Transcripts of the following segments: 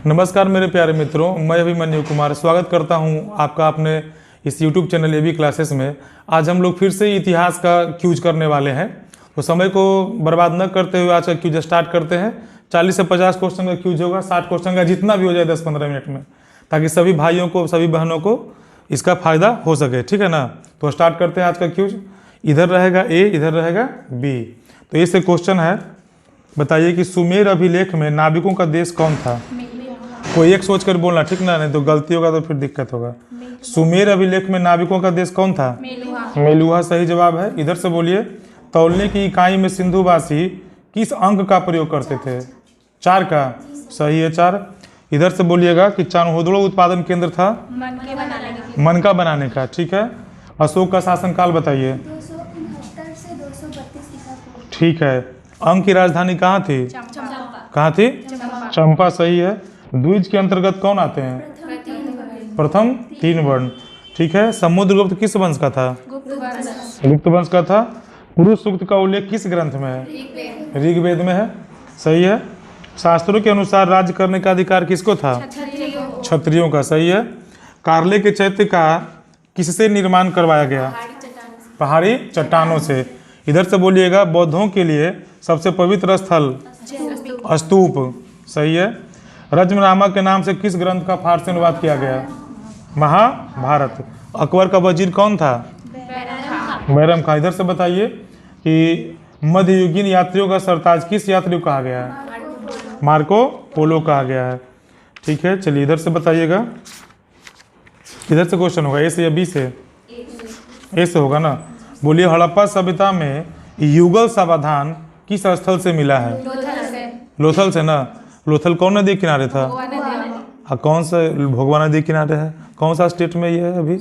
नमस्कार मेरे प्यारे मित्रों, मैं अभिमन्यु कुमार स्वागत करता हूं आपका अपने इस YouTube चैनल एबी क्लासेस में। आज हम लोग फिर से इतिहास का क्यूज करने वाले हैं, तो समय को बर्बाद न करते हुए आज का क्यूज स्टार्ट करते हैं। 40 से 50 क्वेश्चन का क्यूज होगा, 60 क्वेश्चन का, जितना भी हो जाए 10-15 मिनट में, ताकि सभी भाइयों को, सभी बहनों को इसका फ़ायदा हो सके। ठीक है ना? तो स्टार्ट करते हैं आज का क्यूज। इधर रहेगा ए, इधर रहेगा बी। तो ये से क्वेश्चन है, बताइए कि सुमेर अभिलेख में नाविकों का देश कौन था? कोई एक सोच कर बोलना, ठीक ना? नहीं तो गलती होगा तो फिर दिक्कत होगा। सुमेर अभिलेख में नाविकों का देश कौन था? मेलुहा सही जवाब है। इधर से बोलिए, तौलने की इकाई में सिंधुवासी किस अंक का प्रयोग करते थे? 4 का। सही है, 4। इधर से बोलिएगा कि चान्होदड़ो उत्पादन केंद्र था मनका बनाने का। ठीक है। अशोक का शासनकाल बताइए। 269 से 232 ठीक है। अंग की राजधानी कहाँ थी? कहाँ थी? चंपा सही है। द्विज के अंतर्गत कौन आते हैं? प्रथम 3 वर्ण। ठीक है। समुद्रगुप्त किस वंश का था? गुप्त वंश का था। पुरुष सूक्त का उल्लेख किस ग्रंथ में है? ऋग्वेद में है। सही है। शास्त्रों के अनुसार राज्य करने का अधिकार किसको था? क्षत्रियों का। सही है। कार्ले के चैत्य का किससे निर्माण करवाया गया? पहाड़ी चट्टानों से। इधर से बोलिएगा, बौद्धों के लिए सबसे पवित्र स्थल स्तूप। सही है। रज्मनामा के नाम से किस ग्रंथ का फारसी अनुवाद किया गया? महाभारत। अकबर का वजीर कौन था? बैरम खां। इधर से बताइए कि मध्ययुगीन यात्रियों का सरताज किस यात्री को कहा गया है? मार्को पोलो कहा गया है। ठीक है। चलिए इधर से बताइएगा। इधर से क्वेश्चन होगा, ए से या बी से? ए से होगा ना। बोलिए, हड़प्पा सभ्यता में युगल समाधान किस स्थल से मिला है? लोथल से ना। लोथल कौन नदी किनारे था? कौन सा? भोगवा नदी किनारे है। कौन सा स्टेट में ये है अभी?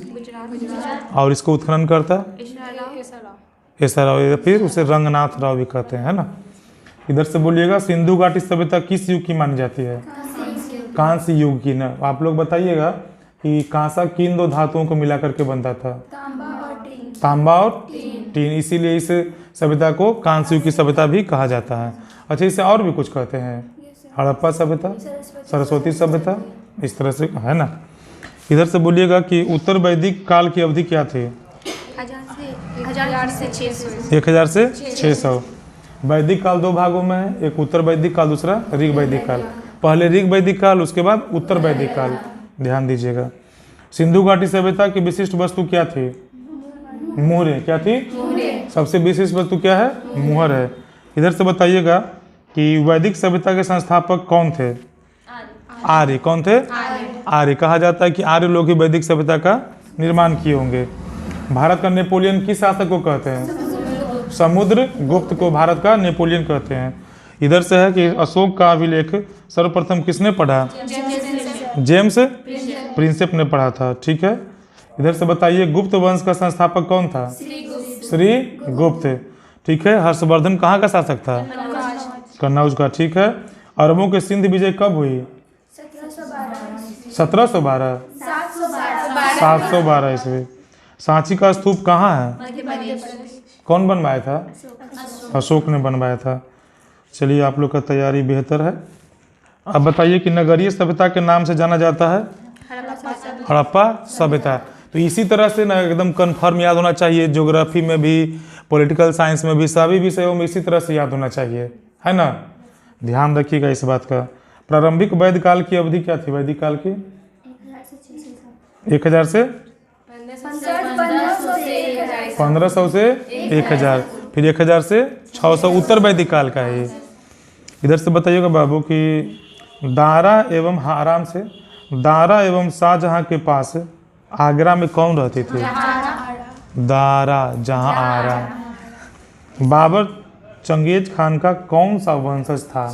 और इसको उत्खनन करता एसा राव, या फिर उसे रंगनाथ राव भी कहते हैं, है ना। इधर से बोलिएगा, सिंधु घाटी सभ्यता किस युग की मानी जाती है? कांस्य युग की ना। आप लोग बताइएगा कि कांसा किन 2 धातुओं को मिला करके बनता था? तांबा और टीन। इसीलिए इस सभ्यता को कांस्य युग की सभ्यता भी कहा जाता है। अच्छा, इसे और भी कुछ कहते हैं? हड़प्पा सभ्यता, सरस्वती सभ्यता, इस तरह से, है ना। इधर से बोलिएगा कि उत्तर वैदिक काल की अवधि क्या थी? 1000 से 600। वैदिक काल 2 भागों में है, एक उत्तर वैदिक काल, दूसरा ऋग वैदिक काल। पहले ऋग वैदिक काल, उसके बाद उत्तर वैदिक काल। ध्यान दीजिएगा। सिंधु घाटी सभ्यता की विशिष्ट वस्तु क्या थी? मुहर। क्या थी? सबसे विशिष्ट वस्तु क्या है? मुहर है। इधर से बताइएगा कि वैदिक सभ्यता के संस्थापक कौन थे? आर्य। कौन थे? आर्य। कहा जाता है कि आर्य लोग ही वैदिक सभ्यता का निर्माण किए होंगे। भारत का नेपोलियन किस शासक को कहते हैं? समुद्रगुप्त को भारत का नेपोलियन कहते हैं। इधर से है कि अशोक का अभिलेख सर्वप्रथम किसने पढ़ा? जेम्स प्रिंसेप ने पढ़ा था। ठीक है। इधर से बताइए, गुप्त वंश का संस्थापक कौन था? श्री गुप्त। ठीक है। हर्षवर्धन कहाँ का शासक था? कन्नौज का। ठीक है। अरबों के सिंध विजय कब हुई? 1712। 712 ईस्वी। सांची का स्तूप कहाँ है? कौन बनवाया था? अशोक ने बनवाया था। चलिए, आप लोग का तैयारी बेहतर है। अब बताइए कि नगरीय सभ्यता के नाम से जाना जाता है? हड़प्पा सभ्यता। तो इसी तरह से ना एकदम कन्फर्म याद होना चाहिए। ज्योग्राफी में भी, पॉलिटिकल साइंस में भी, सभी विषयों में इसी तरह से याद होना चाहिए, है ना। ध्यान रखिएगा इस बात का। प्रारंभिक वैदिक काल की अवधि क्या थी? वैदिक काल की 1000 से 1500 से 1000, फिर 1000 से 600 उत्तर वैदिक काल का है ये। इधर से बताइएगा बाबू कि दारा एवं शाहजहां के पास आगरा में कौन रहते थे? दारा जहां आरा। बाबर चंगेज खान का कौन सा वंशज था?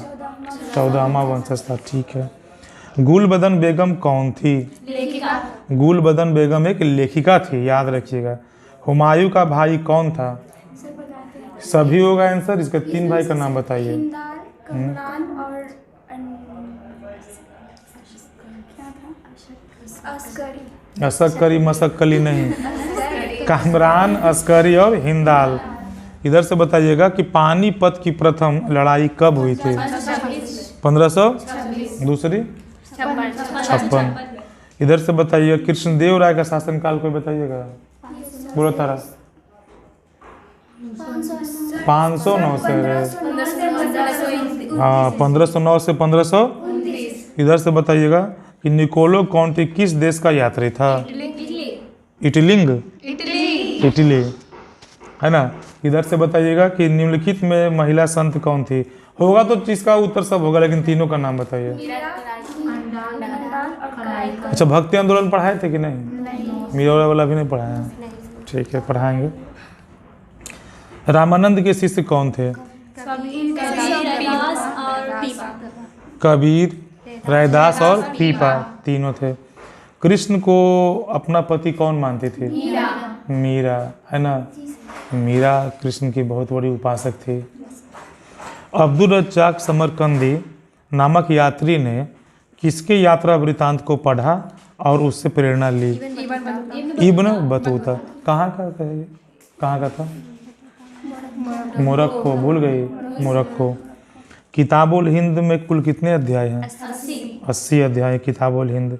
14वां वंशज था। ठीक है। गुलबदन बेगम कौन थी? गुलबदन बेगम एक लेखिका थी, याद रखिएगा। हुमायूं का भाई कौन था? सभी होगा आंसर। इसके 3 भाई का नाम बताइए। असक्करी मसक्कली नहीं, कामरान, अस्करी और हिंदाल। इधर से बताइएगा कि पानीपत की प्रथम लड़ाई कब हुई थी? 1500। दूसरी 56। इधर से बताइए कृष्णदेव राय का शासनकाल कोई बताइएगा, बोलो तारा। 509 से, हाँ 1509 से 1519। इधर से बताइएगा कि निकोलो कॉन्टी किस देश का यात्री था, इटली है ना। इधर से बताइएगा कि निम्नलिखित में महिला संत कौन थी, होगा तो इसका उत्तर सब होगा लेकिन तीनों का नाम बताइए। अच्छा भक्ति आंदोलन पढ़ाए थे कि नहीं, मीरा वाला भी नहीं पढ़ाया, ठीक है पढ़ाएंगे। रामानंद के शिष्य कौन थे, कबीर, रैदास और पीपा, तीनों थे। कृष्ण को अपना पति कौन मानती थी, मीरा है ना। मीरा कृष्ण की बहुत बड़ी उपासक थी। अब्दुल रज्जाक समरकंदी नामक यात्री ने किसके यात्रा वृतांत को पढ़ा और उससे प्रेरणा ली, इब्न बतूता। कहाँ का था, मोरक्को, भूल गई मोरक्को। किताबुल हिंद में कुल कितने अध्याय हैं, 80 अध्याय किताबुल हिंद।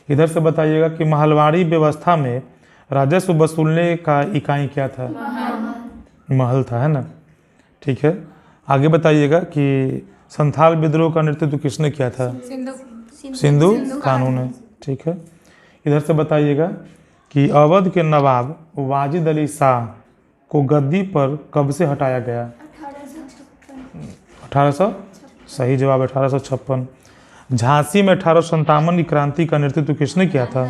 इधर से बताइएगा कि महलवाड़ी व्यवस्था में राजस्व वसूलने का इकाई क्या था, महल था, है ना, ठीक है। आगे बताइएगा कि संथाल विद्रोह का नेतृत्व किसने किया था, सिंधु कानून है, ठीक है। इधर से बताइएगा कि अवध के नवाब वाजिद अली शाह को गद्दी पर कब से हटाया गया, 1800, सही जवाब 1856। झांसी में 1857 की क्रांति का नेतृत्व किसने किया था,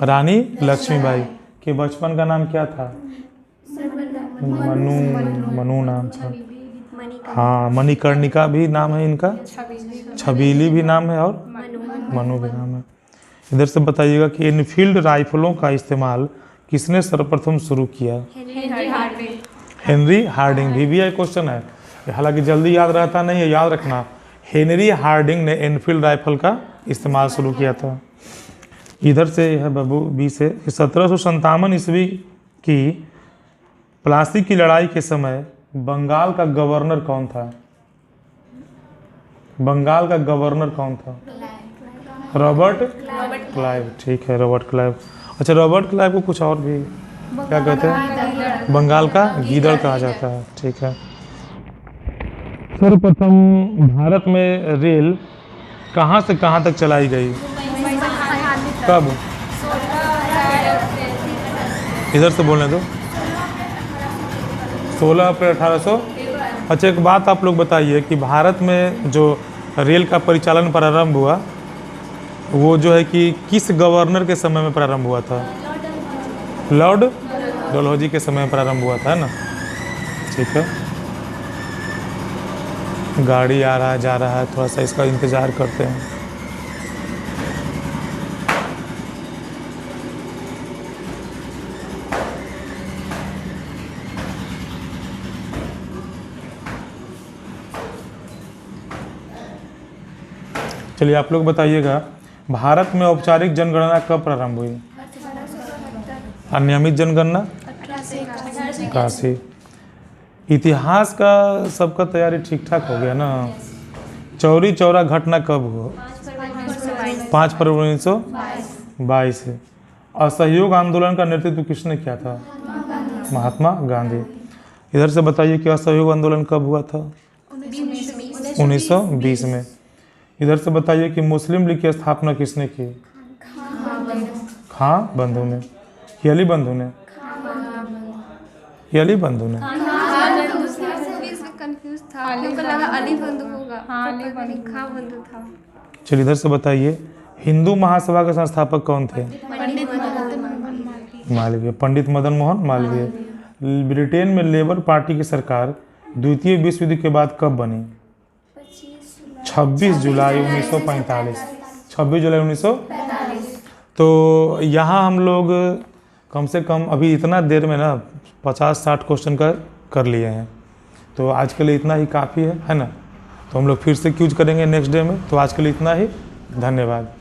रानी लक्ष्मीबाई। के बचपन का नाम क्या था, मनु नाम था, हाँ। मणिकर्णिका भी नाम है इनका, छबीली भी नाम है और मनु भी नाम है। इधर से बताइएगा कि एनफील्ड राइफलों का इस्तेमाल किसने सर्वप्रथम शुरू किया, हेनरी हार्डिंग। VVI क्वेश्चन है, हालांकि जल्दी याद रहता नहीं है, याद रखना। हेनरी हार्डिंग ने एनफील्ड राइफल का इस्तेमाल शुरू किया था। इधर से है बाबू बी से 1757 ईस्वी की प्लासी की लड़ाई के समय बंगाल का गवर्नर कौन था, बंगाल का गवर्नर कौन था, रॉबर्ट क्लाइव, ठीक है रॉबर्ट क्लाइव। अच्छा रॉबर्ट क्लाइव को कुछ और भी क्या कहते हैं, बंगाल का गीदड़ कहा जाता है, ठीक है। सर्वप्रथम भारत में रेल कहाँ से कहाँ तक चलाई गई, कब, इधर से बोलने दो, 16 अप्रैल 1800। अच्छा एक बात आप लोग बताइए कि भारत में जो रेल का परिचालन प्रारंभ हुआ वो जो है कि किस गवर्नर के समय में प्रारंभ हुआ था, लॉर्ड डलहौजी के समय में प्रारंभ हुआ था, है ना, ठीक है। गाड़ी आ रहा है जा रहा है, थोड़ा सा इसका इंतज़ार करते हैं। चलिए आप लोग बताइएगा भारत में औपचारिक जनगणना कब प्रारंभ हुई, अनियमित जनगणना 81। इतिहास का सबका तैयारी ठीक ठाक हो गया ना। चौरी चौरा घटना कब हुआ, 5 फरवरी 1922 से। असहयोग आंदोलन का नेतृत्व किसने किया था, महात्मा गांधी। इधर से बताइए कि असहयोग आंदोलन कब हुआ था, 1920 में। इधर से बताइए कि मुस्लिम लीग की स्थापना किसने की, खां बंधु ने, अली बंधु ने, अली बंधु ने। चलिए इधर से बताइए हिंदू महासभा के संस्थापक कौन थे, मालवीय, पंडित मदन मोहन मालवीय। ब्रिटेन में लेबर पार्टी की सरकार द्वितीय विश्व युद्ध के बाद कब बनी, 26 जुलाई 1945, 26 जुलाई 1945। तो यहाँ हम लोग कम से कम अभी इतना देर में ना 50-60 क्वेश्चन का कर लिए हैं, तो आज के लिए इतना ही काफ़ी है ना। तो हम लोग फिर से क्यूज करेंगे नेक्स्ट डे में, तो आज के लिए इतना ही, धन्यवाद।